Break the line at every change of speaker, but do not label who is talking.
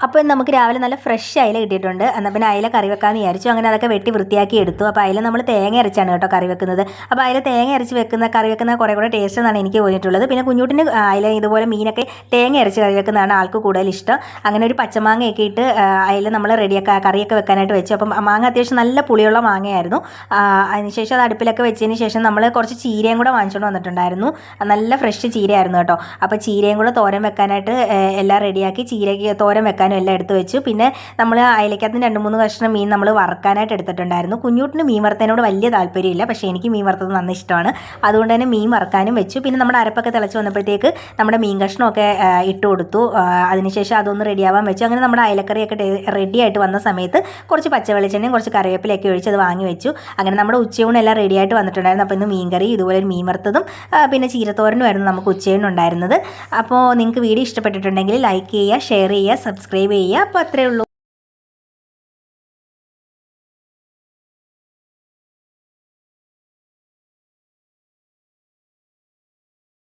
അപ്പോൾ നമുക്ക് രാവിലെ നല്ല ഫ്രഷ് അയില കിട്ടിയിട്ടുണ്ട്. എന്നാൽ പിന്നെ അയില കറി വെക്കാമെന്ന് വിചാരിച്ചു. അങ്ങനെ അതൊക്കെ വെട്ടി വൃത്തിയാക്കി എടുത്തു. അപ്പോൾ അയില നമ്മൾ തേങ്ങ അരച്ചാണ് കേട്ടോ കറി വെക്കുന്നത്. അപ്പോൾ അയില തേങ്ങ അരച്ച് കറി വെക്കുന്ന കുറേ കൂടെ ടേസ്റ്റ് എന്നാണ് എനിക്ക് തോന്നിയിട്ടുള്ളത്. പിന്നെ കുഞ്ഞൂട്ടിന് അയില ഇതുപോലെ മീനൊക്കെ തേങ്ങ അരച്ച് കറി വെക്കുന്നതാണ് ആൾക്ക് കൂടുതൽ ഇഷ്ടം. അങ്ങനെ ഒരു പച്ചമാങ്ങയൊക്കെ ഇട്ട് അയില നമ്മൾ കറിയൊക്കെ വെക്കാനായിട്ട് വെച്ചു. അപ്പം മാങ്ങ അത്യാവശ്യം നല്ല പുളിയുള്ള മാങ്ങയായിരുന്നു. അതിനുശേഷം അത് അടുപ്പിലൊക്കെ വെച്ചതിന് ശേഷം നമ്മൾ കുറച്ച് ചീരയും കൂടെ വാങ്ങിച്ചുകൊണ്ട് വന്നിട്ടുണ്ടായിരുന്നു. നല്ല ഫ്രഷ് ചീരയായിരുന്നു കേട്ടോ. അപ്പോൾ ചീരയും കൂടെ തോരൻ വെക്കാനായിട്ട് എല്ലാം റെഡിയാക്കി ചീരയ്ക്ക് തോരൻ വെക്കാനും എല്ലാം എടുത്ത് വെച്ചു. പിന്നെ നമ്മൾ അയലക്കകത്ത് 2-3 കഷ്ണം മീൻ നമ്മൾ വറുക്കാനായിട്ട് എടുത്തിട്ടുണ്ടായിരുന്നു. കുഞ്ഞൂട്ടിന് മീൻ വറുത്തതിനോട് വലിയ താല്പര്യമില്ല, പക്ഷേ എനിക്ക് മീൻ വറുത്തത് നന്ന ഇഷ്ടമാണ്. അതുകൊണ്ട് തന്നെ മീൻ വറുക്കാനും വെച്ചു. പിന്നെ നമ്മുടെ അരപ്പൊക്കെ തിളച്ച് വന്നപ്പോഴത്തേക്ക് നമ്മുടെ മീൻ കഷ്ണമൊക്കെ ഇട്ട് കൊടുത്തു. അതിനുശേഷം അതൊന്ന് റെഡിയാവാൻ വെച്ചു. അങ്ങനെ നമ്മുടെ അയലക്കറിയൊക്കെ റെഡി ആയിട്ട് വന്ന സമയത്ത് കുറച്ച് പച്ചവെളിച്ചെണ്ണയും കുറച്ച് കറിവേപ്പിലൊക്കെ ഒഴിച്ച് അത് വാങ്ങി വെച്ചു. അങ്ങനെ നമ്മുടെ ഉച്ചയൂണെല്ലാം റെഡി ആയിട്ട് വന്നിട്ടുണ്ടായിരുന്നു. അപ്പോൾ ഇന്ന് മീൻകറി ഇതുപോലെ ഒരു മീൻ വറുത്തതും പിന്നെ ചീരത്തോരനുമായിരുന്നു നമുക്ക് ഉച്ചയൂണുണ്ടായിരുന്നത്. അപ്പോൾ നിങ്ങൾക്ക് വീഡിയോ ഇഷ്ടപ്പെട്ടിട്ടുണ്ടെങ്കിൽ ലൈക്ക് ചെയ്യുക, ഷെയർ ചെയ്യുക, സബ്സ്ക്രൈബ് ചെയ്യുക. അപ്പോൾ അത്രയേ ഉള്ളൂ.